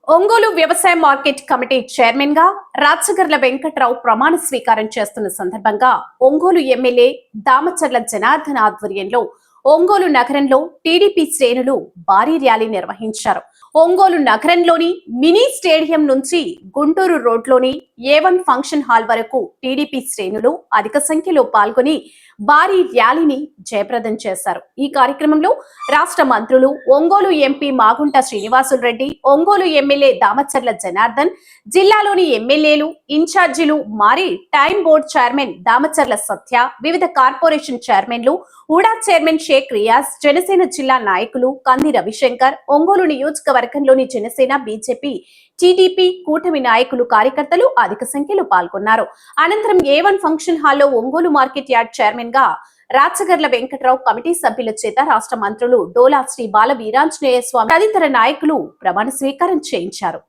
ఒంగోలు వ్యవసాయ market committee chairman గా రాచగర్ల వెంకట్రావు ప్రమాణ స్వీకారం చేస్తున్న సందర్భంగా ఒంగోలు ఎమ్మెల్యే దామచర్ల జనార్దన్ ఆధ్వర్యంలో ఒంగోలు నగరంలో టీడీపీ శ్రేణులు భారీ ర్యాలీ నిర్వహించారు. ఒంగోలు నగరంలోని మినీ స్టేడియం నుంచి గుంటూరు రోడ్లోని A1 ఫంక్షన్ హాల్ వరకు టీడీపీ శ్రేణులు అధిక సంఖ్యలో పాల్గొని భారీ ర్యాలీని జయప్రదం చేశారు. ఈ కార్యక్రమంలో రాష్ట్ర మంత్రులు, ఒంగోలు ఎంపీ మాగుంట శ్రీనివాసులు రెడ్డి, ఒంగోలు ఎమ్మెల్యే దామచర్ల జనార్దన్, జిల్లాలోని ఎమ్మెల్యేలు, ఇన్ఛార్జీలు, మారి టైమ్ బోర్డు చైర్మన్ దామచర్ల సత్య, వివిధ కార్పొరేషన్ చైర్మన్లు, ఊడా చైర్మన్ షేక్ రియాజ్, జనసేన జిల్లా నాయకులు కంది రవిశంకర్, ఒంగోలు నియోజకవర్గంలోని జనసేన, బీజేపీ, టీడీపీ కూటమి నాయకులు, కార్యకర్తలు అధిక సంఖ్యలో పాల్గొన్నారు. అనంతరం A1 ఫంక్షన్ హాల్లో ఒంగోలు మార్కెట్ యార్డ్ చైర్మన్ గా రాచగర్ల వెంకట్రావు కమిటీ సభ్యుల చేత రాష్ట్ర మంత్రులు డోలా శ్రీ బాల వీరాంజనేయ స్వామి తదితర నాయకులు ప్రమాణ స్వీకారం చేయించారు.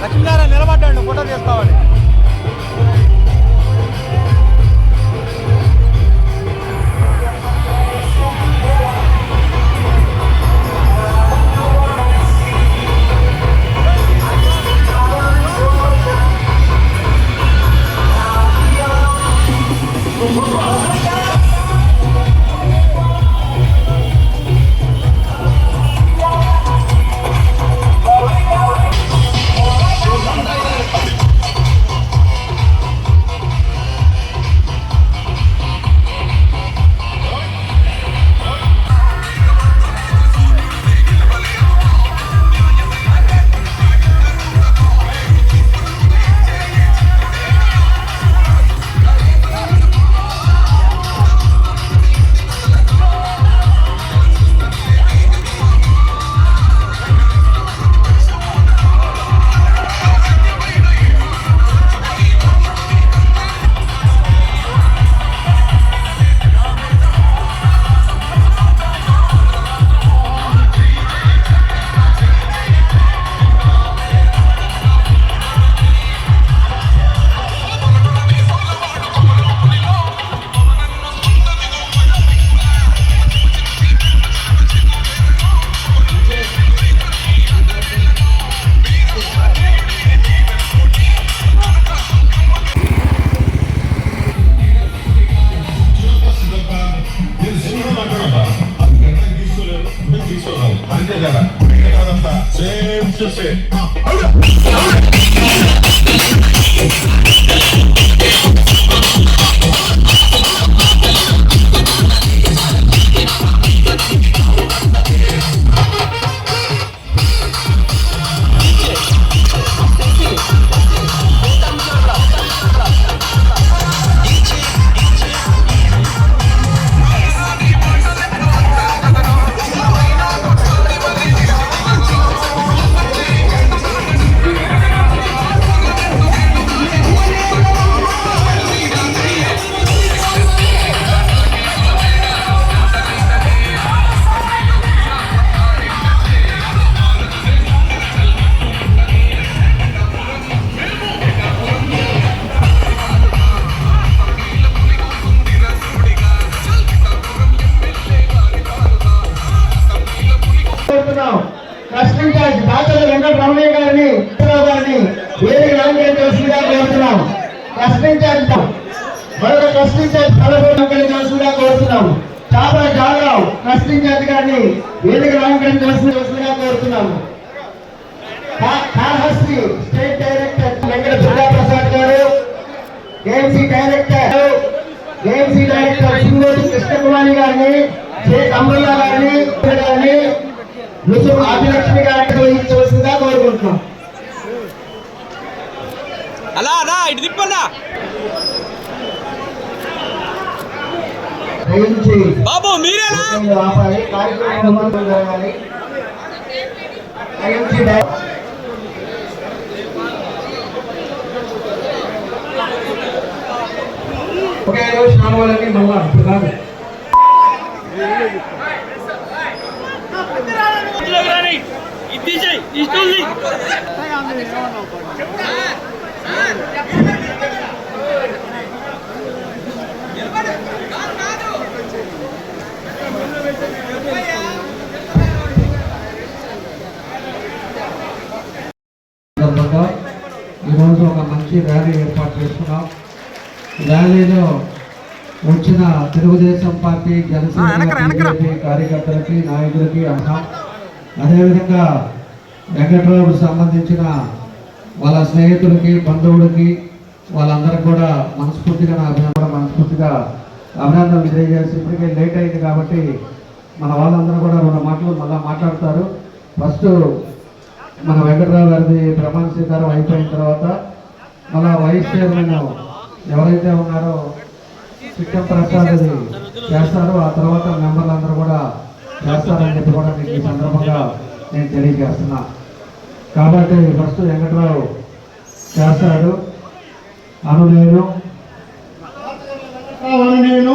లక్ష్మీనారాయణ నిలబడ్డాడు ఫోటో తీసుకోవాలి. డాక్టర్ వెంకటరమణయ్య గారిని వేదిక రామకృష్ణగా కోరుతున్నాం. మరొక ట్రస్ట్ ఇన్ఛార్జ్ తలపోగా కోరుతున్నాం. చాపల జాలరావు ట్రస్ట్ ఇన్ఛార్జ్ గారిని వేదిక రామకృష్ణగా కోరుతున్నాము. కాళహస్తి స్టేట్ డైరెక్టర్ వెంకట దుర్గాప్రసాద్ గారు, ఏఎంసీ డైరెక్టర్ సింగోటి కృష్ణకుమారి గారిని, షేక్ అమరుల్లా గారిని యూసుఫ్ ఆదిలక్ష్మి గారిని ఇచ్చవలసిందిగా కోరుకుంటున్నాం. అలా అలా ఇటు తిప్పన్నా బాబు మీరేనా ఆపాలి. కార్యక్రమం జరగాలి. ఒకే రోజు నామాలని మళ్ళా కాదు. ఈరోజు ఒక మంచి ర్యాలీ ఏర్పాటు చేస్తున్నాం. ర్యాలీలో వచ్చిన తెలుగుదేశం పార్టీ, జనసేన బీజేపీ కార్యకర్తలకి, నాయకులకి అదేవిధంగా వెంకట్రావుకు సంబంధించిన వాళ్ళ స్నేహితులకి, బంధువులకి, వాళ్ళందరికీ కూడా మనస్ఫూర్తిగా అభినందనలు తెలియజేసి, ఇప్పటికే లేట్ అయింది కాబట్టి మన వాళ్ళందరూ కూడా 2 మాటలు మళ్ళీ మాట్లాడతారు. ఫస్ట్ మన వెంకట్రావు గారిది ప్రమాణ స్వీకారం అయిపోయిన తర్వాత మళ్ళా వైస్ చైర్మన్ ఎవరైతే ఉన్నారో సిట్టం ప్రసాద్ చేస్తారో, ఆ తర్వాత మెంబర్లందరూ కూడా చేస్తారని చెప్పి కూడా మీకు ఈ సందర్భంగా నేను తెలియజేస్తున్నా. కాబట్టి ఫస్ట్ వెంకట్రావు చేస్తాడు. నేను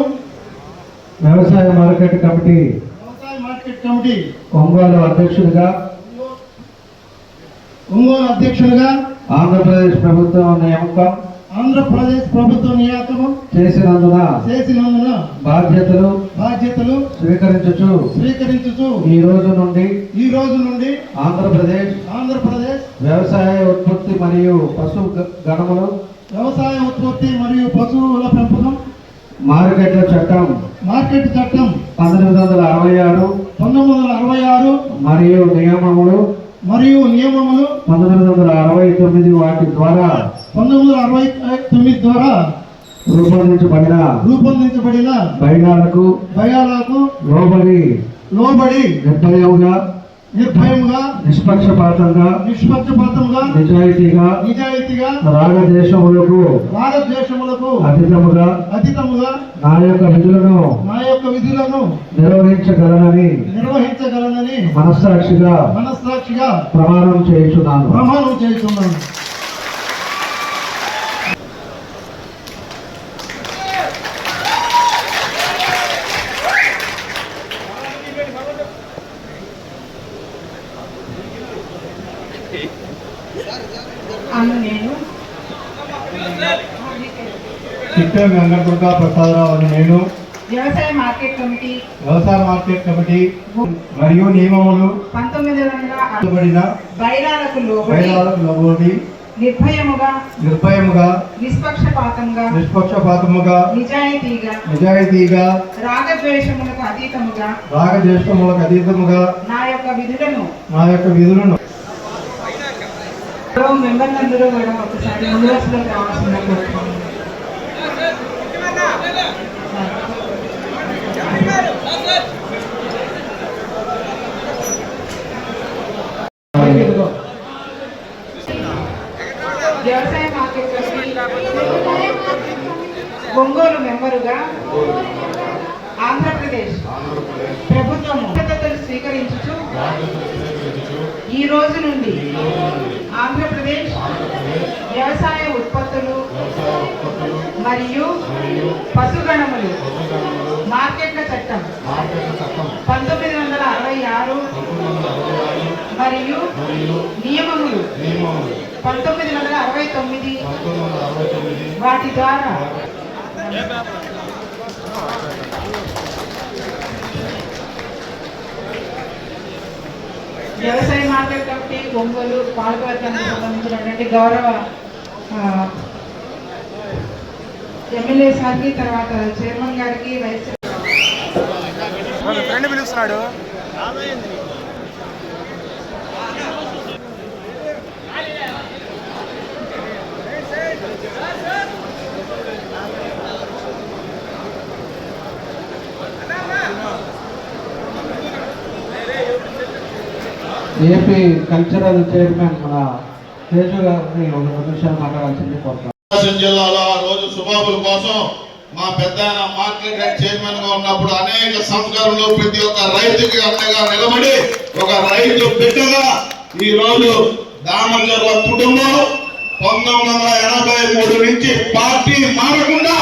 వ్యవసాయ మార్కెట్ కమిటీ ఒంగోలు అధ్యక్షుడిగా ఆంధ్రప్రదేశ్ ప్రభుత్వం నియామకం చేసినందున బాధ్యతలు స్వీకరించుచు ఈ రోజు నుండి ఆంధ్రప్రదేశ్ వ్యవసాయ ఉత్పత్తి మరియు పశువుల పెంపకం మార్కెట్ చట్టం 1966 మరియు నియమములు 1969 వాటి ద్వారా రూపొందించబడిన బైలాలకు లోబడి నిర్భయముగా నిష్పక్షపాతంగా నిజాయితీగా రాగద్వేషములకు అతీతముగా నా యొక్క విధులను నిర్వహించగలనని మనస్సాక్షిగా ప్రమాణం చేయుచున్నాను. చిట్టం వెంకటదుర్గా ప్రసాదరావు అని నేను వ్యవసాయ మార్కెట్ కమిటీ మరియు నియమములు 1960 బైలాలకు లోబడి నిర్భయముగా నిష్పక్షపాతముగా నిజాయితీగా రాగద్వేషములకు అతీతముగా నా యొక్క విధులను మెంబర్లందరూ కూడా ఒకసారి ముందు వరుసలో రావాల్సిందిగా కోరుతున్నాను. వ్యవసాయ మార్కెట్ ఒంగోలు మెంబరుగా ఆంధ్రప్రదేశ్ ప్రభుత్వము బాధ్యతలు స్వీకరించుచు ఈ రోజు నుండి ఆంధ్రప్రదేశ్ వ్యవసాయ ఉత్పత్తులు మరియు పశుగణములు మార్కెట్ల చట్టం 1966 మరియు నియమములు 1969 వాటి ద్వారా వ్యవసాయ మార్కెట్ కమిటీ ఒంగోలు పాలకవర్గానికి సంబంధించినటువంటి గౌరవ ఎమ్మెల్యే సార్కి, తర్వాత చైర్మన్ గారికి, వైస్ ఫ్రెండ్ పిలుస్తున్నాడు. ఏపీ కల్చరల్ చైర్మన్ మన తేజు గారిని 1 నిమిషాలు మాట్లాడాల్సింది కోరుతాం. ప్రకాశం జిల్లాలో ఆ రోజు సుబాబుల కోసం మా పెద్ద మార్కెట్ యార్డ్ చైర్మన్ గా ఉన్నప్పుడు అనేక సంస్కరణలు ప్రతి ఒక్క రైతుకి అండగా నిలబడి ఒక రైతు బిడ్డగా ఈ రోజు దామచర్ల కుటుంబం 1983 నుంచి పార్టీ మారకుండా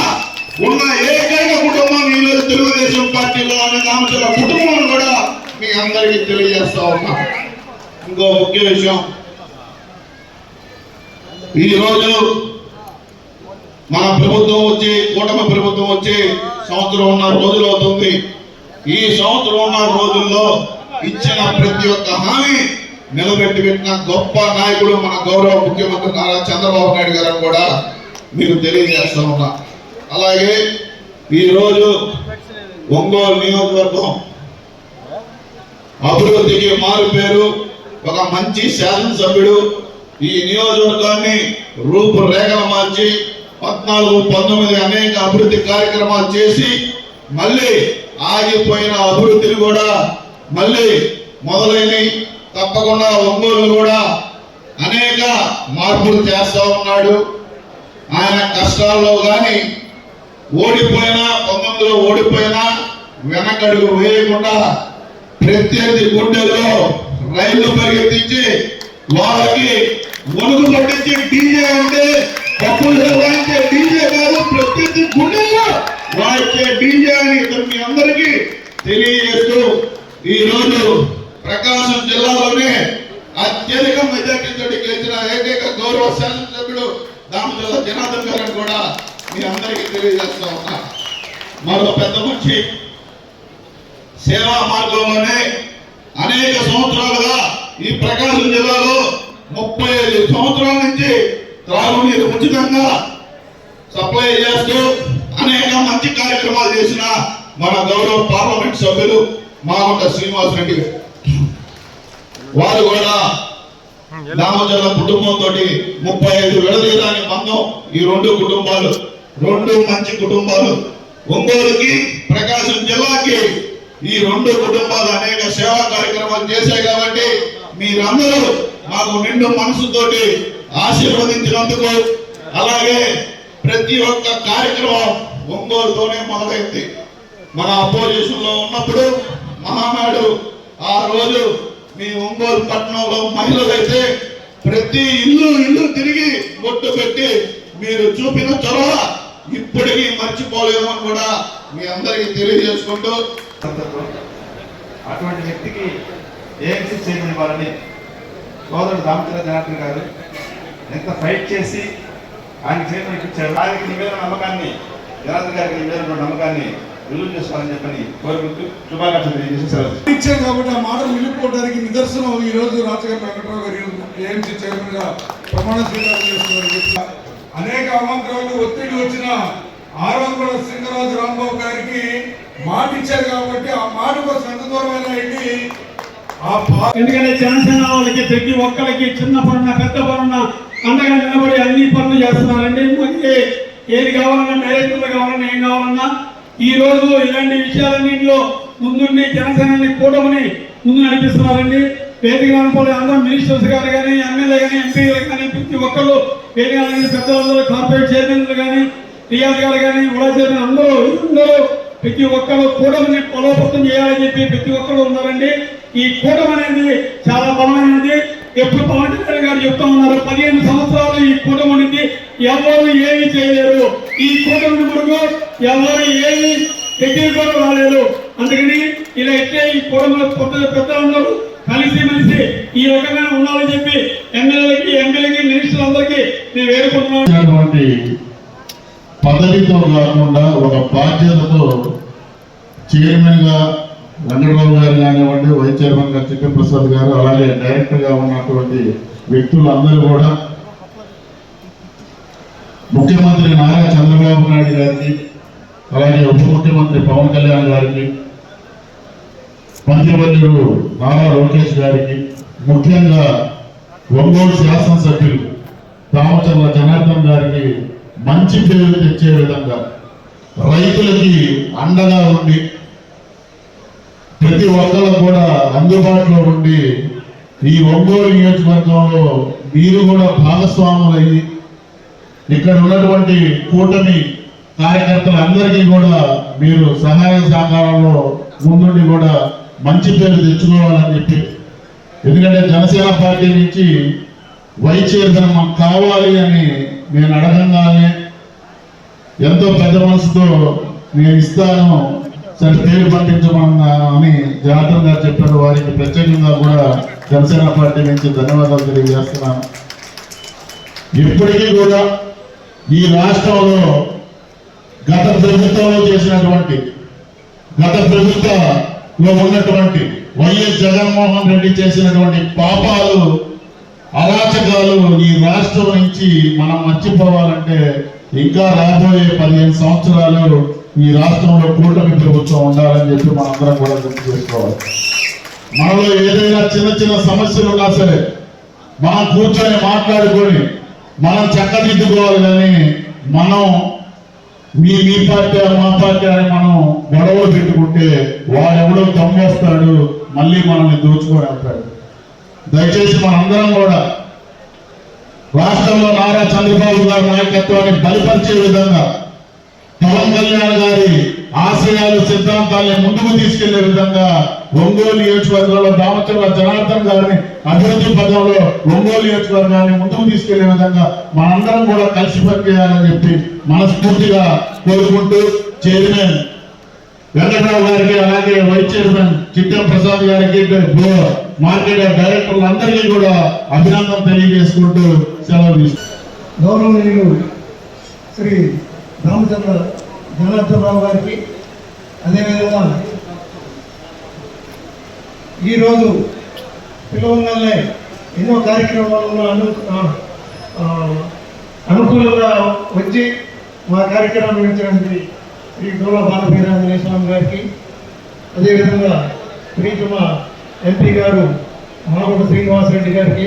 ఉన్న ఏకైక కుటుంబం ఈ రోజు తెలుగుదేశం పార్టీలో అనే దామచర్ల కుటుంబం కూడా మీ అందరికీ తెలియజేస్తా ఉన్నా. ఇంకో ముఖ్య విషయం, ఈ రోజు మన ప్రభుత్వం వచ్చి, కూటమి ప్రభుత్వం వచ్చి 1.5 రోజులు అవుతుంది. ఈ 1.5 రోజుల్లో ఇచ్చిన ప్రతి ఒక్క హామీ నిలబెట్టిన గొప్ప నాయకుడు మన గౌరవ ముఖ్యమంత్రి నారా చంద్రబాబు నాయుడు గారు కూడా మీకు తెలియజేస్తా ఉన్నా. అలాగే ఈరోజు ఒంగోలు నియోజకవర్గం అభివృద్ధికి మారు పేరు, ఒక మంచి శాసనసభ్యుడు ఈ నియోజకవర్గాన్ని రూపురేఖలు మార్చి 14-19 అనేక అభివృద్ధి కార్యక్రమాలు చేసి మళ్ళీ ఆగిపోయిన అభివృద్ధిని కూడా మళ్ళీ మొదలైనవి. తప్పకుండా ఒంగోలు కూడా అనేక మార్పులు చేస్తూ ఉన్నాడు. ఆయన కష్టాల్లో కానీ ఓడిపోయినా 19లో ఓడిపోయినా వెనకడుగు వేయకుండా ప్రత్యర్థి గుండెల్లో రైళ్లు పరిగెత్తించి వాళ్ళకి వణుకు పట్టించి డీజే అంటే పప్పులు వాయించే డీజే కాదు, ప్రత్యర్థి గుండెల్లో వాయించే డీజే అని మీ అందరికీ తెలియజేస్తూ ఈరోజు ప్రకాశం జిల్లాలోనే అత్యధిక మెజార్టీతో గెలిచిన ఏకైక గౌరవ శాసనసభ్యుడు దామచర్ల జనార్దన్ గారిని కూడా మీ అందరికీ తెలియజేస్తా ఉన్నా. మరో పెద్ద మనిషి సేవా మార్గంలోనే అనేక సంవత్సరాలుగా ఈ ప్రకాశం జిల్లాలో 35 సంవత్సరాల నుంచి త్రాగునీరు ఉచితంగా సప్లై చేస్తూ అనేక మంచి కార్యక్రమాలు చేసిన మన గౌరవ పార్లమెంట్ సభ్యులు మాగుంట శ్రీనివాస్ రెడ్డి గారు. వారు కూడా దామచర్ల కుటుంబంతో 35 విడదీయడానికి బంధం. ఈ రెండు మంచి కుటుంబాలు ఒంగోలుకి ప్రకాశం జిల్లాకి ఈ 2 కుటుంబాలు అనేక సేవా కార్యక్రమాలు చేశాయి. కాబట్టి మీరందరూ మాకు నిండు మనసుతోటి ఆశీర్వదించినందుకు, అలాగే ప్రతి ఒక్క కార్యక్రమం ఒంగోలుతోనే మొదలైంది. మన అపోజిషన్ లో ఉన్నప్పుడు మహానాడు ఆ రోజు మీ ఒంగోలు పట్టణంలో మహిళలైతే ప్రతి ఇల్లు తిరిగి బొట్టు పెట్టి మీరు చూపిన చొరవ ఇప్పటికీ మర్చిపోలేమని కూడా మీ అందరికీ తెలియజేసుకుంటూ, అటువంటి వ్యక్తికి ఏఎంసీ చైర్మన్ ఇవ్వాలని సోదరుడు దామచర్ల జనార్దన్ గారు ఎంత ఫైట్ చేసి ఆయన చైర్మన్ ఇప్పించారు. ఆయనకి నివేదన నమ్మకాన్ని, జనార్దన్ గారికి నివేదన నమ్మకాన్ని రుజువు చేసుకోవాలని చెప్పని కోరుకుంటూ శుభాకాంక్షలు తెలియజేసి ఇచ్చారు. కాబట్టి ఆ మాటలు నిలుపుకోవడానికి నిదర్శనం ఈ రోజు రాచగర్ల వెంకటరావు గారు ఏఎంసీ చైర్మన్ గా ప్రమాణ స్వీకారం చేస్తున్నారు. అనేక అవాంతరాలు ఒత్తిడి వచ్చిన ఆ రోజు కూడా సింగరాజు రాంబాబు గారికి మాట ఇచ్చారు. కాబట్టి ఆ మాట కోసం ఎంత దూరమైనా వెళ్ళి ఎందుకంటే జనసేన వాళ్ళకి ప్రతి ఒక్కరికి చిన్న పనున్న పెద్ద పనున్న అండగా నిలబడి అన్ని పనులు చేస్తున్నారండి. మనకి ఏది కావాలన్నా, డైరెక్టర్లు కావాలన్నా, ఏం కావాలన్నా ఈ రోజు ఇలాంటి విషయాలన్నింటిలో ముందుండి జనసేనని కూటమిని ముందు నడిపిస్తున్నారండి. వేదిక అనుకోలే అందరూ మినిస్టర్స్ గారు కానీ, ఎమ్మెల్యే కానీ, ఎంపీలు కానీ ప్రతి ఒక్కరు వేదిక పెద్దలందరూ, కార్పొరేట్ చైర్మన్లు కానీ, రియాజ్ గారు కానీ, ఉడా చైర్మన్ అందరూ ప్రతి ఒక్కరు కూటమిని బలోపేతం చేయాలని చెప్పి ప్రతి ఒక్కరు ఉన్నారండి. ఈ కూటమి అనేది చాలా బలమైనది. ఎప్పుడు పవన్ కళ్యాణ్ గారు చెప్తా ఉన్నారు, 15 సంవత్సరాలు ఈ కూటమి ఉంది, ఎవరు ఏమి చేయలేరు. ఈ కూటమి కొరకు ఎవరు ఏమి దగ్గర రాలేదు. అందుకని ఇలా అయితే ఈ కూటమిలో పెద్దలందరూ కలిసి ఈ రకంగా ఉండాలని చెప్పి ఎమ్మెల్యేలకి మినిస్టర్లందరికీ నేను వేడుకుంటున్నాను. పదవితో కాకుండా ఒక బాధ్యతతో చైర్మన్ గా వెంకటరావు గారు కానివ్వండి, వైస్ చైర్మన్ గా చిట్టి ప్రసాద్ గారు, అలాగే డైరెక్టర్ గా ఉన్నటువంటి వ్యక్తులందరూ కూడా ముఖ్యమంత్రి నారా చంద్రబాబు నాయుడు గారికి, అలాగే ఉప ముఖ్యమంత్రి పవన్ కళ్యాణ్ గారికి, మంత్రివర్యుడు నారా లోకేష్ గారికి, ముఖ్యంగా ఒంగోలు శాసనసభ్యులు దామచర్ల జనార్దన్ గారికి మంచి పేరు తెచ్చే విధంగా రైతులకి అండగా ఉండి ప్రతి ఒక్కరు కూడా అందుబాటులో ఉండి ఈ ఒంగోలు నియోజకవర్గంలో మీరు కూడా భాగస్వాములయ్యి ఇక్కడ ఉన్నటువంటి కూటమి కార్యకర్తలందరికీ కూడా మీరు సహాయ సహకారంలో ముందుండి కూడా మంచి పేరు తెచ్చుకోవాలని చెప్పి, ఎందుకంటే జనసేన పార్టీ నుంచి వైస్ చైర్మన్ మాకు కావాలి అని నేను అడగంగానే ఎంతో పెద్ద మనసుతో నేను ఇస్తాను, సరే పేరు పంపించమన్నా అని జనార్దన్ గారు చెప్పారు. వారికి ప్రత్యేకంగా కూడా జనసేన పార్టీ నుంచి ధన్యవాదాలు తెలియజేస్తున్నాను. ఇప్పటికీ కూడా ఈ రాష్ట్రంలో గత ప్రభుత్వంలో ఉన్నటువంటి వైఎస్ జగన్మోహన్ రెడ్డి చేసినటువంటి పాపాలు, అరాచకాలు ఈ రాష్ట్రం నుంచి మనం మర్చిపోవాలంటే ఇంకా రాబోయే 15 సంవత్సరాలు ఈ రాష్ట్రంలో కూటమి ప్రభుత్వం ఉండాలని చెప్పి మనందరం కూడా గుర్తు చేసుకోవాలి. మనలో ఏదైనా చిన్న చిన్న సమస్యలు ఉన్నా సరే మనం కూర్చొని మాట్లాడుకొని మనం చక్కదిద్దుకోవాలి. కానీ మనం మీ పార్టీ మా పార్టీ అని మనం గొడవలు పెట్టుకుంటే వాడెవడో తమ్మేస్తాడు, మళ్ళీ మనల్ని దోచుకొని వెళ్తాడు. దయచేసి మనందరం కూడా రాష్ట్రంలో నారా చంద్రబాబు గారి నాయకత్వాన్ని బలపరిచే విధంగా, పవన్ కళ్యాణ్ గారి ఆశయాలు సిద్ధాంతాన్ని ముందుకు తీసుకెళ్లే విధంగా ఒంగోలు నియోజకవర్గంలో దామచర్ల జనార్దన్ గారిని అభివృద్ధి పదంలో ఒంగోలు నియోజకవర్గాన్ని ముందుకు తీసుకెళ్లే విధంగా మనందరం కూడా కలిసి పనిచేయాలని చెప్పి మనస్ఫూర్తిగా కోరుకుంటూ, చైర్మన్ వెంకటరావు గారికి, అలాగే వైస్ చైర్మన్ చిట్టం ప్రసాద్ గారికి, మార్కెట్ డైరెక్టర్లు అందరికీ కూడా అభినందన తెలియజేసుకుంటూ సెలవు తీసుకుంటాం. గౌరవనీయులు శ్రీ రామచంద్ర జనార్దన్ రావు గారికి, అదేవిధంగా ఈరోజు పిలవగానే ఎన్నో కార్యక్రమాలను అనుకూలంగా వచ్చి మా కార్యక్రమం నిర్వహించడానికి శ్రీ డోలా బాలవీరాంజనేయ స్వామి గారికి, అదేవిధంగా ప్రీతమ ఎంపీ గారు మాగుంట శ్రీనివాసరెడ్డి గారికి,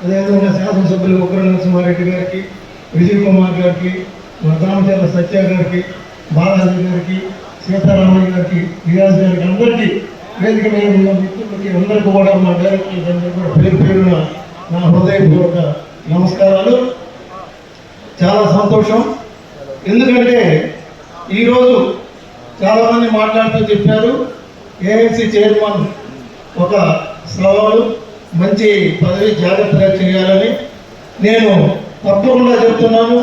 అదేవిధంగా శాసనసభ్యులు ఉగ్ర నరసింహారెడ్డి గారికి, విజయ్ కుమార్ గారికి, దామచర్ల సత్య గారికి, బాలాజీ గారికి, సీతారామయ్య గారికి, విరాజ్ గారికి, అందరికీ వేదిక మీద ఉన్న మిత్రులకి అందరికీ కూడా మా డైరెక్టర్స్ అందరికీ కూడా పేరు పేరున నా హృదయపూర్వక నమస్కారాలు. చాలా సంతోషం. ఎందుకంటే ఈరోజు చాలామంది మాట్లాడుతూ చెప్పారు, ఏఎంసీ చైర్మన్ ఒక సవాలు, మంచి పదవి జాగ్రత్తగా చేయాలని. నేను తప్పకుండా చెప్తున్నాను.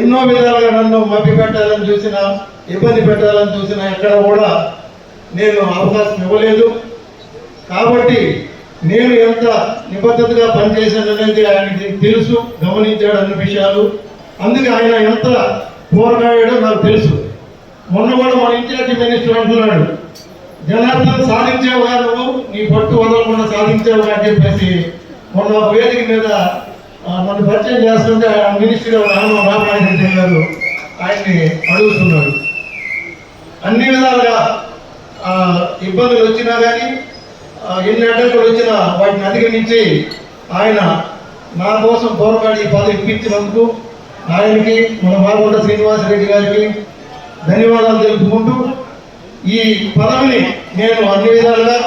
ఎన్నో విధాలుగా నన్ను మభ్య పెట్టాలని చూసినా, ఇబ్బంది పెట్టాలని చూసినా ఎక్కడ కూడా నేను అవకాశం ఇవ్వలేదు. కాబట్టి నేను ఎంత నిబద్ధతగా పనిచేశాననేది ఆయనకి తెలుసు, గమనించాడు అన్ని విషయాలు. అందుకే ఆయన ఎంత పోరాడాడో నాకు తెలుసు. మొన్న కూడా మన ఇన్ఛార్జి మినిస్టర్ అంటున్నాడు, జనార్దన్ సాధించావుగా, నువ్వు నీ పట్టు వదలకుండా సాధించావుగా అని చెప్పేసి మొన్న ఒక వేదిక మీద నన్ను పరిచయం చేస్తుంటే ఆయన మినిస్టర్ రామనారాయణ గారు ఆయన్ని అడుగుతున్నాడు. అన్ని విధాలుగా ఇబ్బందులు వచ్చినా కానీ, ఎన్ని అడ్డంకులు వచ్చినా వాటిని అధిగమించి ఆయన నా కోసం పోరాడి పదవి ఇప్పించినందుకు ఆయనకి, మన మాగుంట శ్రీనివాసరెడ్డి గారికి ధన్యవాదాలు తెలుపుకుంటూ, ఈ పదవిని నేను అన్ని విధాలుగా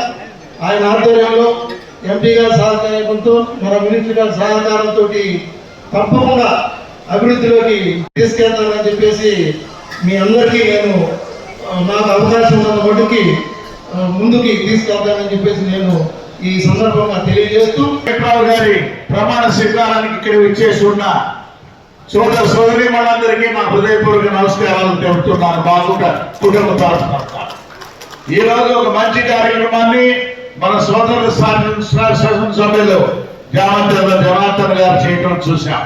ఆయన ఆధ్వర్యంలో ఎంపీ గారి సహకారంతో, మన మినిస్టర్ గారి సహకారంతో తప్పకుండా అభివృద్ధిలోకి తీసుకెళ్తానని చెప్పేసి మీ అందరికీ నేను నాకు అవకాశం ఉన్న మటుకి ముందుకి తీసుకెళ్తానని చెప్పేసి నేను ఈ సందర్భంగా తెలియజేస్తూ, వెంకటరావు గారి ప్రమాణ స్వీకారానికి ఇక్కడ విచ్చేసి ఉన్న సోదర సోదరి మనందరికీ నా హృదయపూర్వక నమస్కారాలు తెలుపుతున్నాను. బాగుంట కుటుంబ తరఫున ఈ రోజు ఒక మంచి కార్యక్రమాన్ని మన సోదరుల శాసనసభ్యులు జనార్దన్ గారు చేయటం చూశాం.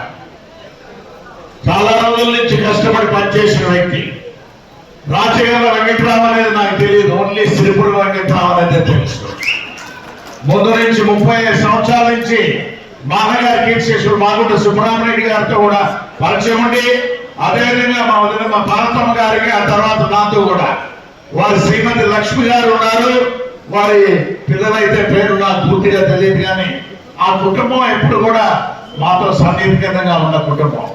చాలా రోజుల నుంచి కష్టపడి పనిచేసిన వ్యక్తి. రాజకీయాల వెంకటరావు అనేది నాకు తెలియదు, ఓన్లీ శ్రీపురం వెంకటరావు అనేది తెలుసు. ముందు నుంచి 35 సంవత్సరాల నుంచి మానగారి కీర్తిశేషుడు మాగుంట సుబ్రహ్మణ్యుడి గారితో కూడా పరిచయం ఉండి, అదేవిధంగా మా వదిన మా భారతమ్మ గారికి, ఆ తర్వాత నాతో కూడా వారి శ్రీమతి లక్ష్మి గారు ఉన్నారు. వారి పిల్లలైతే పేరు నాకు పూర్తిగా తెలియదు, కానీ ఆ కుటుంబం ఎప్పుడు కూడా మాతో సన్నిహితంగా ఉన్న కుటుంబం.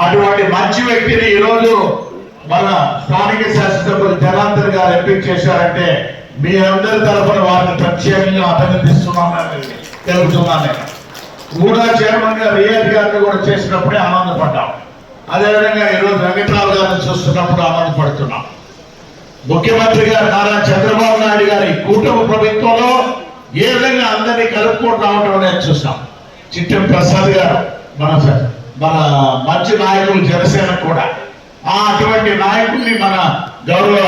అటువంటి మంచి వ్యక్తిని ఈరోజు మన స్థానిక శాసనసభ్యులు జనార్దన్ గారు ఎంపిక చేశారంటే మీ అందరి తరఫున వారిని ప్రత్యేకంగా అభినందిస్తున్నానని తెలుపుతున్నాను. కూడా చైర్మన్ గా రియాజ్ గారిని కూడా చేసినప్పుడే ఆనందపడ్డాం. అదేవిధంగా ఈరోజు వెంకటరావు గారిని చూస్తున్నప్పుడు ఆనందపడుతున్నాం. ముఖ్యమంత్రి గారు నారా చంద్రబాబు నాయుడు గారి కూటమి ప్రభుత్వంలో ఏ విధంగా అందరినీ కలుపుకుంటూ రావడం అనేది చూసాం. చిట్టం ప్రసాద్ గారు మన మంచి నాయకులు, జనసేన కూడా అటువంటి నాయకుల్ని మన గౌరవ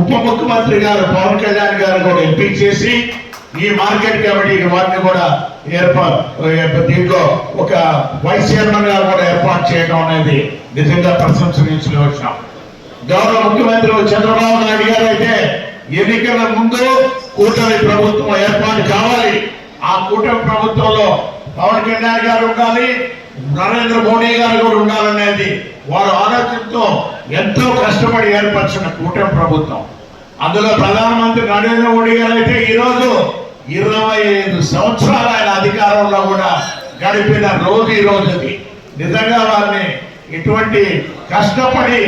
ఉప ముఖ్యమంత్రి గారు పవన్ కళ్యాణ్ గారు కూడా ఎంపిక చేసి ఈ మార్కెట్ కమిటీకి వారిని కూడా దీంట్లో ఒక వైస్ చైర్మన్ గా కూడా ఏర్పాటు చేయడం అనేది నిజంగా ప్రశంసనీయ విషయం. గౌరవ ముఖ్యమంత్రి చంద్రబాబు నాయుడు గారు అయితే ఎన్నికల ముందు కూటమి ప్రభుత్వం ఏర్పాటు కావాలి, ఆ కూటమి ప్రభుత్వంలో పవన్ కళ్యాణ్ గారు ఉండాలి, నరేంద్ర మోడీ గారు కూడా ఉండాలనేది వారు ఆలోచనతో ఎంతో కష్టపడి ఏర్పరిచిన కూటమి ప్రభుత్వం. అందులో ప్రధానమంత్రి నరేంద్ర మోడీ గారు అయితే ఈరోజు 25 సంవత్సరాలు ఆయన అధికారంలో కూడా గడిపిన రోజు ఈ రోజుది. నిజంగా వారిని ఇటువంటి కష్టపడి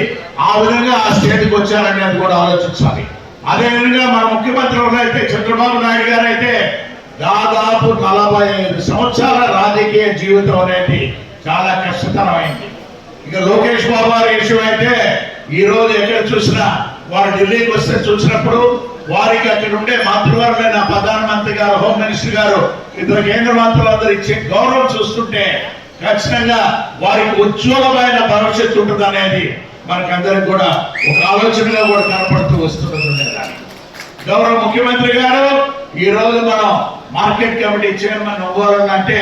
ఆ విధంగా ఆ స్టేట్కి వచ్చారనేది కూడా ఆలోచించాలి. అదేవిధంగా మన ముఖ్యమంత్రి అయితే చంద్రబాబు నాయుడు గారు అయితే దాదాపు 45 సంవత్సరాల రాజకీయ జీవితం అనేది చాలా కష్టతరమైంది. ఇక లోకేష్ బాబు గారి విషయం అయితే ఈ రోజు ఎక్కడ చూసినా వారు ఢిల్లీకి వస్తే చూసినప్పుడు వారికి అక్కడ ఉండే మంత్రివర్గైన ప్రధానమంత్రి గారు, హోమ్ మినిస్టర్ గారు, ఇద్దరు కేంద్ర మంత్రులందరూ ఇచ్చే గౌరవం చూస్తుంటే ఖచ్చితంగా వారికి ఉజ్వలమైన భవిష్యత్తు ఉంటుంది అనేది మనకందరికి కూడా ఒక ఆలోచనగా కూడా కనపడుతూ వస్తున్నది. గౌరవ ముఖ్యమంత్రి గారు ఈ రోజు మనం మార్కెట్ కమిటీ చైర్మన్ అవ్వాలంటే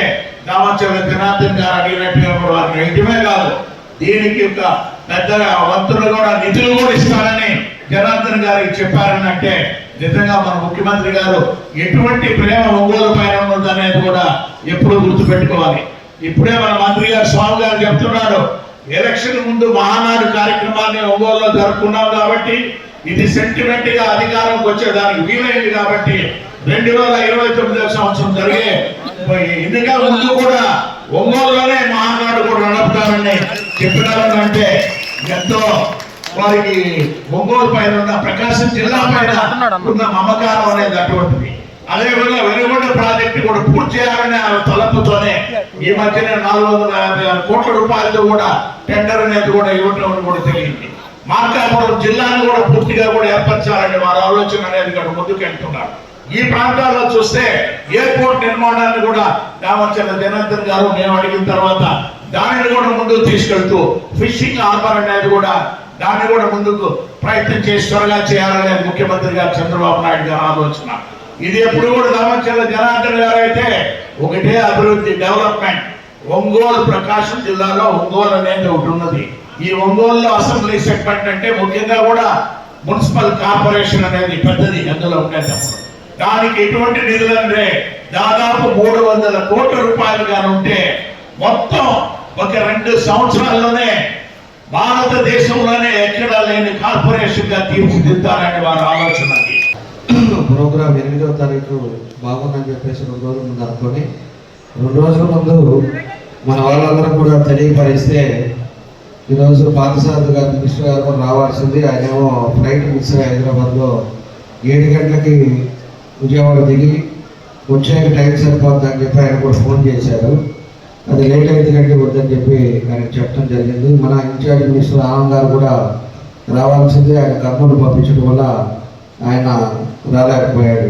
దామచర్ల జనార్దన్ గారు అడిగినట్టుగా వారిని వేయటమే కాదు, దీనికి ఒక పెద్ద వంతులు కూడా నిధులు కూడా ఇస్తారని జనార్దన్ గారికి చెప్పారని అంటే నిజంగా మన ముఖ్యమంత్రి గారు ఎటువంటి ప్రేమ ఒంగోలు పైన ఉన్నదనేది కూడా ఎప్పుడు గుర్తుపెట్టుకోవాలి. ఇప్పుడే మన మంత్రి గారు స్వామి గారు చెప్తున్నాడు, ఎలక్షన్ ముందు మహానాడు కార్యక్రమాన్ని ఒంగోలులో జరుపుకున్నాం కాబట్టి ఇది సెంటిమెంట్ గా అధికారంకి వచ్చేదానికి వీలైంది కాబట్టి 2029 సంవత్సరం జరిగే ఎన్నికల ముందు కూడా ఒంగోలులోనే మహానాడు కూడా నడుపుతారని చెప్పినారంటే ఎంతో వారికి ఒంగోలు పైన ఉన్న ప్రకాశం జిల్లా పైన ఉన్న మమకారం అనేది అటువంటిది. అదేవిధంగా వెలుగొండ ప్రాజెక్టు కూడా పూర్తి చేయాలనే తలపుతోనే ఈ మధ్యన 456 కోట్ల రూపాయలతో కూడా టెండర్ అనేది కూడా ఇవ్వటం కూడా తెలియంది. మార్కాపురం జిల్లాను కూడా పూర్తిగా కూడా ఏర్పరచాలని వారి ఆలోచన అనేది కూడా ముందుకెళ్తున్నారు. ఈ ప్రాంతాల్లో చూస్తే ఎయిర్పోర్ట్ నిర్మాణాన్ని కూడా దామచర్ల జనార్దన్ గారు మేము అడిగిన తర్వాత దానిని కూడా ముందుకు తీసుకెళ్తూ ఫిషింగ్ హార్బర్ అనేది కూడా దాన్ని కూడా ముందుకు ప్రయత్నం చేసి త్వరగా చేయాలనే ముఖ్యమంత్రి గారు చంద్రబాబు నాయుడు గారు ఆలోచన. ఇది ఎప్పుడు కూడా దామచర్ల జనార్దన్ గారు అయితే ఒకటే అభివృద్ధి, డెవలప్మెంట్. ఒంగోలు ప్రకాశం జిల్లాలో ఒంగోలు అనేది ఒకటి ఉన్నది. ఈ ఒంగోలులో అసెంబ్లీ సెగ్మెంట్ అంటే ముఖ్యంగా కూడా మున్సిపల్ కార్పొరేషన్ అనేది పెద్దది అందులో ఉండేది. దానికి ఎటువంటి నిధులు అంటే దాదాపు 300 కోట్ల రూపాయలుగా ఉంటే మొత్తం ఒక 2 సంవత్సరాల్లోనే భారతదేశంలోనే ఎక్కడా లేని కార్పొరేషన్ గా తీర్చిదిద్దారని వారి ఆలోచన. ప్రోగ్రామ్ 8వ తారీఖు బాగుందని చెప్పేసి 2 రోజుల ముందు అనుకొని 2 రోజుల ముందు మన వాళ్ళందరూ కూడా తెలియపరిస్తే ఈరోజు పార్థసారథి గారు మినిస్టర్ గారు కూడా రావాల్సింది. ఆయనేమో ఫ్లైట్ మిస్ అయ్యి హైదరాబాద్లో 7 గంటలకి విజయవాడ దిగి వచ్చే టైం సరిపోతుందని చెప్పి ఆయన కూడా ఫోన్ చేశారు. అది లేట్ అయితే కంటే వద్దని చెప్పి ఆయనకు చెప్పడం జరిగింది. మన ఇన్ఛార్జ్ మినిస్టర్ ఆనంద్ గారు కూడా రావాల్సింది, ఆయన కర్నూలు పంపించడం వల్ల ఆయన రాలేకపోయాడు.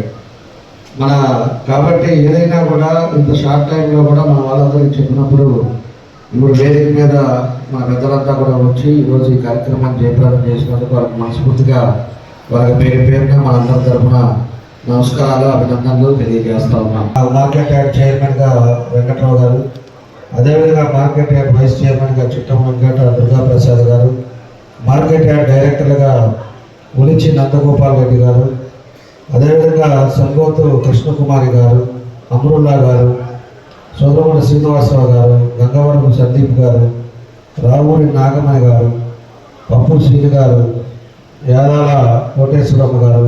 కాబట్టి ఏదైనా కూడా ఇంత షార్ట్ టైంలో కూడా మన వాళ్ళందరికీ చెప్పినప్పుడు ఇప్పుడు వేదిక మీద మన పెద్దలంతా కూడా వచ్చి ఈరోజు ఈ కార్యక్రమాన్ని జయప్రదం చేసినందుకు వాళ్ళకి మనస్ఫూర్తిగా వాళ్ళకి పేరున మన అందరి తరఫున నమస్కారాలు, అభినందనలు తెలియజేస్తా ఉన్నాం. మార్కెట్ యార్డ్ చైర్మన్గా వెంకట్రావు గారు, అదేవిధంగా మార్కెట్ యార్డ్ వైస్ చైర్మన్గా చిట్టం వెంకట దుర్గాప్రసాద్ గారు, మార్కెట్ యార్డ్ డైరెక్టర్గా ఉలిచి నందగోపాల్ రెడ్డి గారు, అదేవిధంగా సంగోతు కృష్ణకుమారి గారు, అమరుల్లా గారు, సోదరముడి శ్రీనివాసరావు గారు, గంగవరపు సందీప్ గారు, రావూరి నాగమయ్య గారు, పప్పు శ్రీని గారు, యాదాల కోటేశ్వరమ్మ గారు,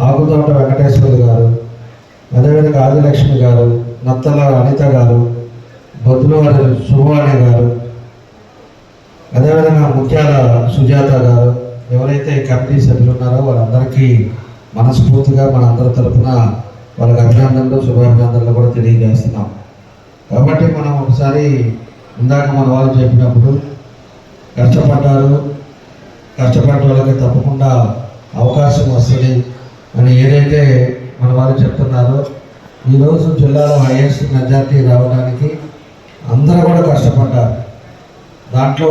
ఆకుతోట వెంకటేశ్వరి గారు, అదేవిధంగా ఆదిలక్ష్మి గారు, నత్తల అనిత గారు, బొద్దులవారి సుభవాణి గారు, అదేవిధంగా ముత్యాల సుజాత గారు, ఎవరైతే కమిటీ సభ్యులు ఉన్నారో వాళ్ళందరికీ మనస్ఫూర్తిగా మన అందరి తరఫున వాళ్ళకి అభినందనలు, శుభాభినందనలు కూడా తెలియజేస్తున్నాం. కాబట్టి మనం ఒకసారి ఇందాక మన వాళ్ళు చెప్పినప్పుడు కష్టపడ్డారు, కష్టపడ్డ వాళ్ళకి తప్పకుండా అవకాశం వస్తుంది అని ఏదైతే మన వాళ్ళు చెప్తున్నారో, ఈరోజు జిల్లాలో హైయెస్ట్ మెజార్టీ రావడానికి అందరూ కూడా కష్టపడ్డారు. దాంట్లో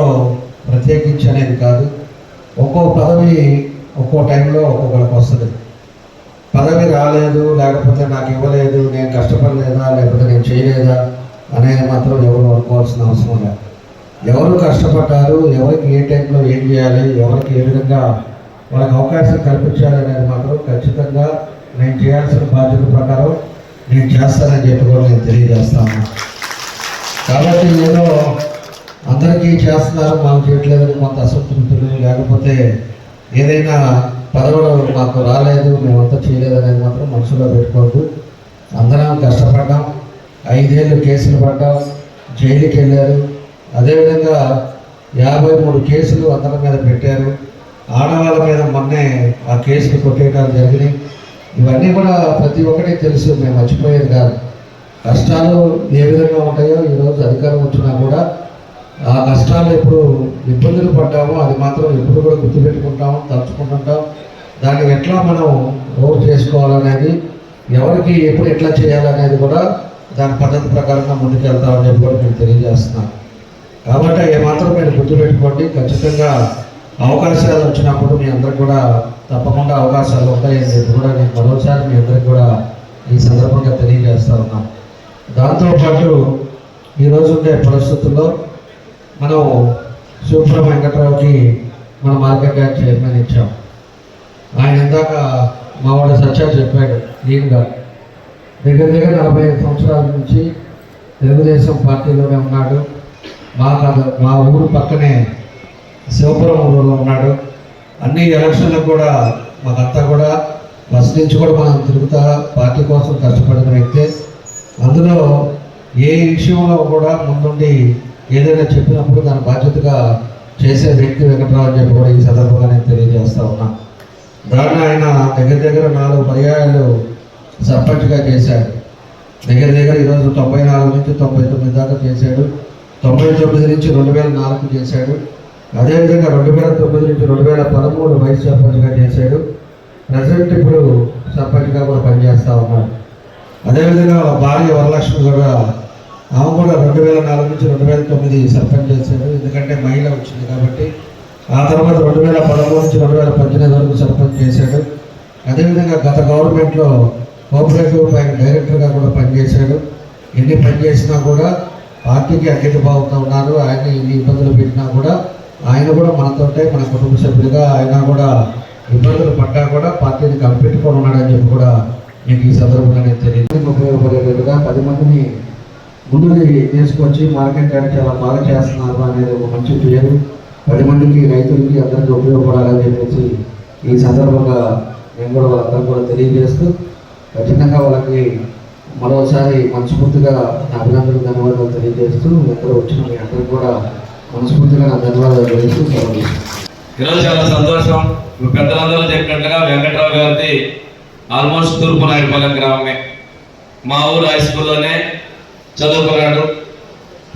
ప్రత్యేకించి అనేది కాదు, ఒక్కో పదవి ఒక్కో టైంలో ఒక్కొక్కరికి వస్తుంది. పదవి రాలేదు, లేకపోతే నాకు ఇవ్వలేదు, నేను కష్టపడలేదా, లేకపోతే నేను చేయలేదా అనేది మాత్రం ఎవరు అనుకోవాల్సిన అవసరం లేదు. ఎవరు కష్టపడ్డారు, ఎవరికి ఏ టైంలో ఏం చేయాలి, ఎవరికి ఏ విధంగా వాళ్ళకి అవకాశం కల్పించాలి అనేది మాత్రం ఖచ్చితంగా నేను చేయాల్సిన బాధ్యత ప్రకారం నేను చేస్తానని చెప్పి కూడా నేను తెలియజేస్తాను. కాబట్టి ఏదో అందరికీ చేస్తున్నారు మాకు చేయట్లేదని కొంత అసంతృప్తులు, లేకపోతే ఏదైనా పదవులు మాకు రాలేదు మేమంతా చేయలేదు అనేది మాత్రం మనసులో పెట్టుకోవద్దు. అందరం కష్టపడ్డాం, 5 ఏళ్ళు కేసులు పడ్డాం, జైలుకి వెళ్ళారు. అదేవిధంగా 53 కేసులు అందరి మీద పెట్టారు. ఆడవాళ్ళ మీద మొన్నే ఆ కేసులు కొట్టేయడాలు జరిగినాయి. ఇవన్నీ కూడా ప్రతి ఒక్కటి తెలుసు, మేము మర్చిపోయేది కాదు. కష్టాలు ఏ విధంగా ఉంటాయో ఈరోజు అధికారం వచ్చినా కూడా ఆ కష్టాలు ఎప్పుడు ఇబ్బందులు పడ్డామో అది మాత్రం ఎప్పుడు కూడా గుర్తుపెట్టుకుంటాము, తలుచుకుంటుంటాం. దాన్ని ఎట్లా మనం ఓవర్ చేసుకోవాలనేది, ఎవరికి ఎప్పుడు ఎట్లా చేయాలనేది కూడా దాని పద్ధతి ప్రకారంగా ముందుకెళ్తామని చెప్పి కూడా నేను తెలియజేస్తున్నాను. కాబట్టి ఏమాత్రం మీరు గుర్తుపెట్టుకోండి. ఖచ్చితంగా అవకాశాలు వచ్చినప్పుడు మీ అందరికి కూడా తప్పకుండా అవకాశాలు ఉంటాయని చెప్పి కూడా నేను మరోసారి మీ అందరికి కూడా ఈ సందర్భంగా తెలియజేస్తా ఉన్నాను. దాంతోపాటు ఈరోజు ఉండే పరిస్థితుల్లో మనం శివపురం వెంకట్రావుకి మన మార్కెట్ యార్డ్ చైర్మన్ ఇచ్చాం. ఆయన ఇందాక మా వాడు సత్య చెప్పాడు, క్లీన్గా దగ్గర 45 సంవత్సరాల నుంచి తెలుగుదేశం పార్టీలోనే ఉన్నాడు. మా ఊరు పక్కనే శివపురం ఊరిలో ఉన్నాడు. అన్ని ఎలక్షన్లకు కూడా మాకంతా కూడా ఫస్ట్ నుంచి కూడా మనం తిరుగుతా పార్టీ కోసం కష్టపడిన వ్యక్తే. అందులో ఏ విషయంలో కూడా ముందుండి ఏదైనా చెప్పినప్పుడు దాని బాధ్యతగా చేసే వ్యక్తి వెంకట్రావు అని చెప్పి కూడా ఈ సందర్భంగా నేను తెలియజేస్తా ఉన్నా. దాన్ని ఆయన దగ్గర 4 పర్యాయాలు సర్పంచ్గా చేశాడు. దగ్గర ఈరోజు 94 నుంచి 99 దాకా చేశాడు. 99 నుంచి 2004 చేశాడు. అదేవిధంగా 2009 నుంచి 2013 వైస్ సర్పంచ్గా చేశాడు. ప్రజెంట్ ఇప్పుడు సర్పంచ్గా కూడా పనిచేస్తూ ఉన్నాడు. అదేవిధంగా వాళ్ళ భార్య వరలక్ష్మి కూడా, ఆమె కూడా 2004 నుంచి 2009 సర్పంచ్ చేశాడు. ఎందుకంటే మహిళ వచ్చింది కాబట్టి. ఆ తర్వాత 2013 నుంచి 2018 వరకు సర్పంచ్ చేశాడు. అదేవిధంగా గత గవర్నమెంట్లో కోఆపరేటివ్ బ్యాంక్ డైరెక్టర్గా కూడా పనిచేశాడు. ఎన్ని పనిచేసినా కూడా పార్టీకి అంకితమవుతూ ఉన్నారు. ఆయన ఎన్ని ఇబ్బందులు పెట్టినా కూడా ఆయన కూడా మనతోటే, మన కుటుంబ సభ్యులుగా ఆయన కూడా ఇబ్బందులు పడ్డా కూడా పార్టీని కనిపెట్టుకొని ఉన్నాడని చెప్పి కూడా మీకు ఈ సందర్భంగా నేను తెలియదు. ఉపయోగపడేట్టుగా 10 మందిని ముందుకు తీసుకొచ్చి మార్కెట్ యార్డ్ చాలా బాగా చేస్తున్నారు అనేది ఒక మంచి పేరు. 10 మందికి, రైతులకి అందరికీ ఉపయోగపడాలని చెప్పేసి ఈ సందర్భంగా నేను కూడా వాళ్ళందరూ కూడా తెలియజేస్తూ, ఖచ్చితంగా వాళ్ళకి మరోసారి మనస్ఫూర్తిగా నా అభినందనలు, ధన్యవాదాలు తెలియజేస్తూ, అందరూ వచ్చిన మీ అందరికీ కూడా మనస్ఫూర్తిగా నా ధన్యవాదాలు తెలియజేస్తూ సెలవు. ఈరోజు చాలా సంతోషం. పెద్దలందరూ చెప్పినట్టుగా వెంకట్రావు గారిది ఆల్మోస్ట్ తూర్పు నాయుడుపాలెం గ్రామమే. మా ఊరు హై స్కూల్లోనే చదువుకున్నాడు.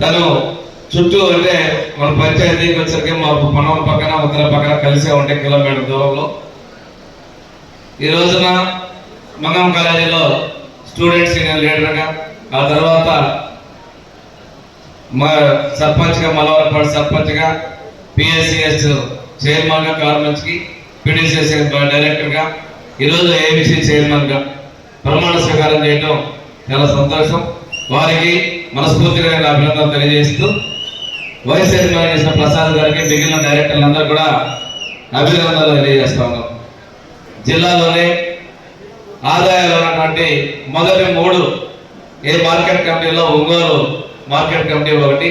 తను చుట్టూ అంటే మన పంచాయతీకి వచ్చరికి మా పొలం పక్కన ఉత్తర పక్కన కలిసే ఉంటే కిలోమీటర్ దూరంలో. ఈ రోజున మంగం కాలేజీలో స్టూడెంట్ సీనియర్ లీడర్గా, ఆ తర్వాత మా సర్పంచ్గా, మలవరపాడు సర్పంచ్గా, పిఎస్సిఎస్ చైర్మన్గా గవర్నమెంట్కి, పిడిసిఎస్ డైరెక్టర్గా, ఈరోజు ఏబిసి చైర్మన్గా ప్రమాణ స్వీకారం చేయడం చాలా సంతోషం. వారికి మనస్ఫూర్తిగా నేను అభినందనలు తెలియజేస్తూ, వైస్ చైర్మన్ చేసిన ప్రసాద్ గారికి, మిగిలిన డైరెక్టర్లందరూ కూడా అభినందనలు తెలియజేస్తా ఉన్నాం. జిల్లాలోనే ఆదాయాలు ఉన్నటువంటి మొదటి 3 ఏ మార్కెట్ కమిటీలో ఒంగోలు మార్కెట్ కమిటీ ఒకటి.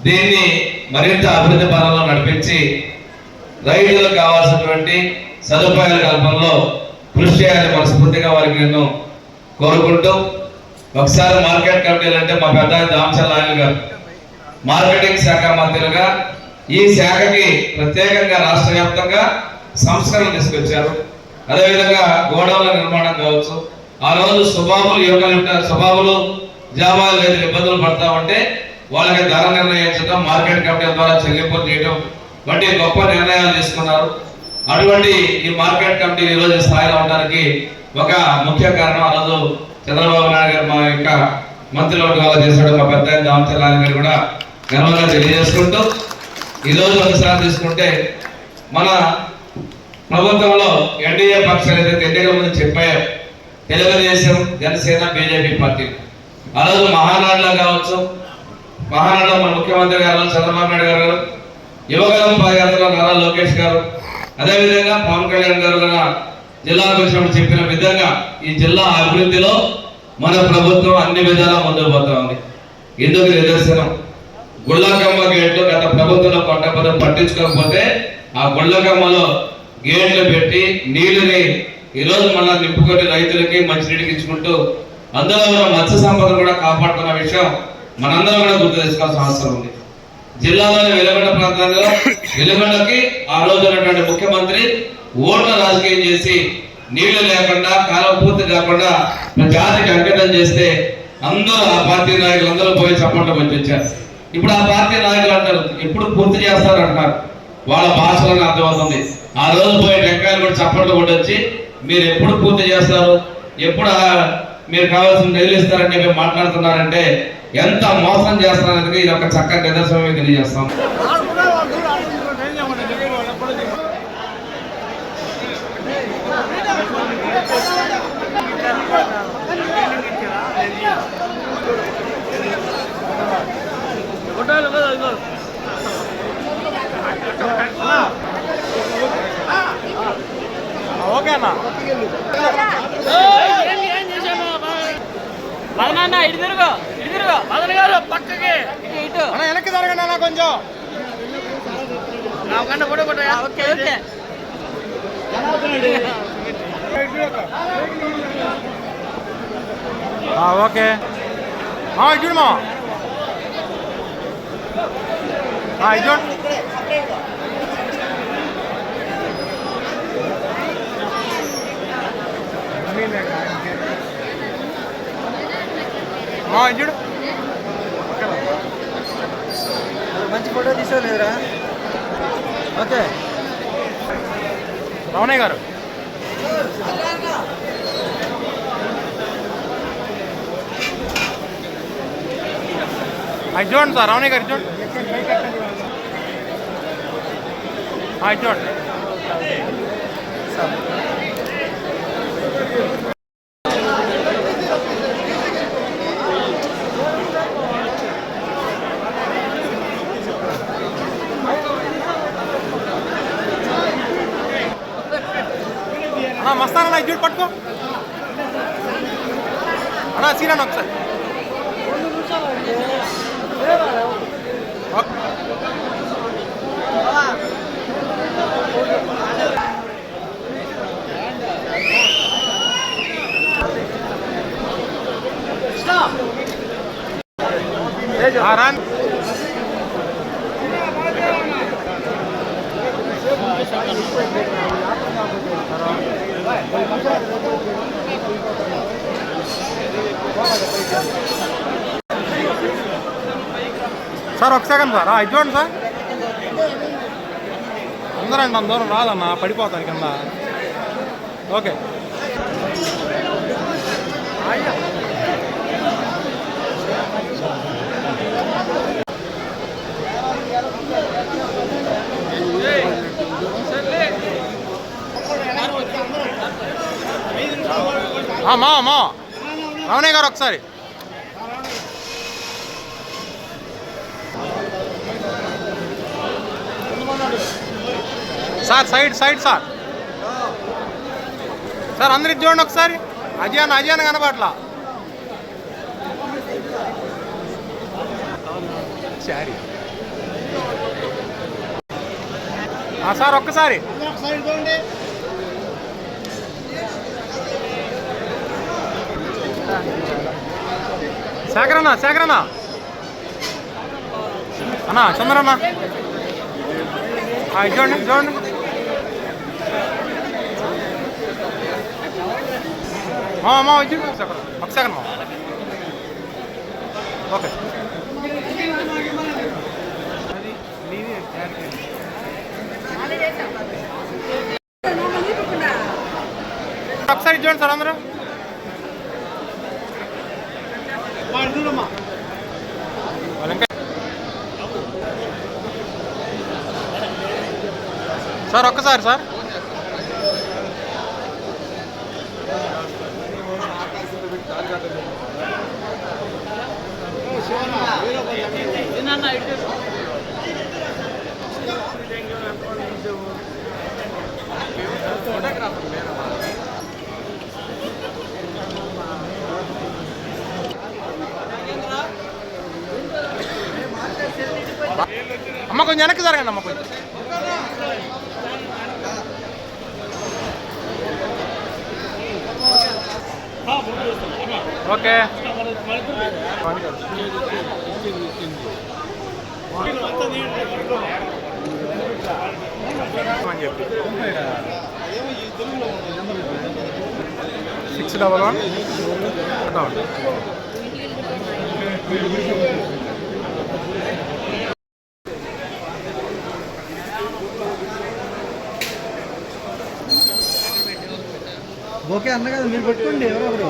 దీన్ని మరింత అభివృద్ధి పరంలో నడిపించి రైతులకు కావాల్సినటువంటి సదుపాయాల కల్పనలో కృషి చేయాలని మనస్ఫూర్తిగా వారికి నేను కోరుకుంటూ, ఒకసారి మార్కెట్ కమిటీలు అంటే మా పెద్ద దామచల్లాయన గారు మార్కెటింగ్ శాఖ మంత్రులుగా ఈ శాఖకి ప్రత్యేకంగా రాష్ట్ర వ్యాప్తంగా సంస్కరణలు తీసుకొచ్చారు. అదేవిధంగా గోడౌన్ల నిర్మాణం కావచ్చు, ఆ రోజు స్వభావులు జాబాలు రైతులు ఇబ్బందులు పడతా ఉంటే వాళ్ళకి ధర నిర్ణయించడం, మార్కెట్ కమిటీ ద్వారా చెల్లింపులు చేయడం వంటి గొప్ప నిర్ణయాలు తీసుకున్నారు. అటువంటి ఈ మార్కెట్ కమిటీ ఈరోజు స్థాయిలో ఉండడానికి ఒక ముఖ్య కారణం ఆ రోజు చంద్రబాబు నాయుడు గారు మా యొక్క మంత్రివర్గాలు చేశాడు. మా పెద్ద దామచల్లాయన గారు కూడా గర్వంగా తెలియజేసుకుంటూ, ఈరోజు ఒకసారి తీసుకుంటే మన ప్రభుత్వంలో ఎన్డీఏ పక్షాలు ఏదైతే ఎన్నికల ముందు చెప్పాయో, తెలుగుదేశం, జనసేన, బీజేపీ పార్టీ, ఆ రోజు మహానాడులో కావచ్చు, మహానాడులో మన ముఖ్యమంత్రి గారు చంద్రబాబు నాయుడు గారు, యువగలం పాదయాత్రలో నారా లోకేష్ గారు, అదేవిధంగా పవన్ కళ్యాణ్ గారు కూడా జిల్లాకు వచ్చినప్పుడు చెప్పిన విధంగా ఈ జిల్లా అభివృద్ధిలో మన ప్రభుత్వం అన్ని విధాలా ముందుకు పోతా ఉంది. ఇందుకు నిదర్శనం గుళ్ళకమ్మ గేట్లు గత ప్రభుత్వంలో పట్టించుకోకపోతే ఆ గుళ్ళకమ్మలో గేట్లు పెట్టి నీళ్ళని ఈరోజు మళ్ళీ నింపుకొని రైతులకి మంచినీటికి ఇచ్చుకుంటూ అందులో ఉన్న మత్స్య సంపద కూడా కాపాడుకున్న విషయం మనందరం కూడా గుర్తు తెచ్చుకోవాల్సిన అవసరం ఉంది. జిల్లాలోని వెలుగొండ ప్రాంతంలో వెలుగొండకి ఆ రోజు ఉన్నటువంటి ముఖ్యమంత్రి ఓట్ల రాజకీయం చేసి నీళ్లు లేకుండా కాలం పూర్తి కాకుండా జాతికి అంకితం చేస్తే అందరూ ఆ పార్టీ నాయకులు అందరూ పోయి చప్పట్లు పంపించారు. ఇప్పుడు ఆ పార్టీ నాయకులు అంటారు ఎప్పుడు పూర్తి చేస్తారు అంటారు. వాళ్ళ భాషలోనే అర్థమవుతుంది. ఆ రోజు పోయి టెంకాయలు కూడా చప్పట్లు కొట్టొచ్చి మీరు ఎప్పుడు పూర్తి చేస్తారు, ఎప్పుడు మీరు కావాల్సిన నిధులు ఇస్తారని చెప్పి మాట్లాడుతున్నారంటే ఎంత మోసం చేస్తున్నారనేది ఇది ఒక చక్కటి నిదర్శనం తెలియజేస్తాం. ఓకే అన్న మదనన్న ఇటు తిరుగు మదన గారు పక్కకి ఇటు వెనక్కి జరగండి అన్న కొంచెం నాకంటే ఫోటో కొట్టా. ఓకే ఓకే ఓకే చూడు మా చూడు చూడు మంచి ఫోటో తీసుకోలేదురా. ఓకే రమణయ్య గారు అది చూడండి సార్. రమణయ్య గారు చూడండి చూడండి మస్తానన్నా చూడు పట్టుకో అన్నా సీనా ఒకసారి రాన్ సార్ ఒక సెకండ్ సార్ ఇది చూడండి సార్. అందరండి అంత దూరం రాదన్నా పడిపోతాను కింద. ఓకే మా రమణయ్య గారు ఒకసారి సార్ సైడ్ సార్ సార్ అందరికి చూడండి ఒకసారి. అజయాన్ కనబట్లా సార్ ఒక్కసారి శేఖరన్నా అన్నా చంద్రన్న చూడండి మా వచ్చి ఒక సెకండ్ మా ఓకే ఒకసారి చూడండి సార్ అందరూ. సార్ ఒక్కసారి సార్ ఫోటోగ్రాఫర్ కొంచెం వెనక్కి జరగండి అమ్మ కొంచెం. ఓకే అని చెప్పి 611 ఓకే అన్న కదా మీరు పెట్టుకోండి ఎవరో ఒకరు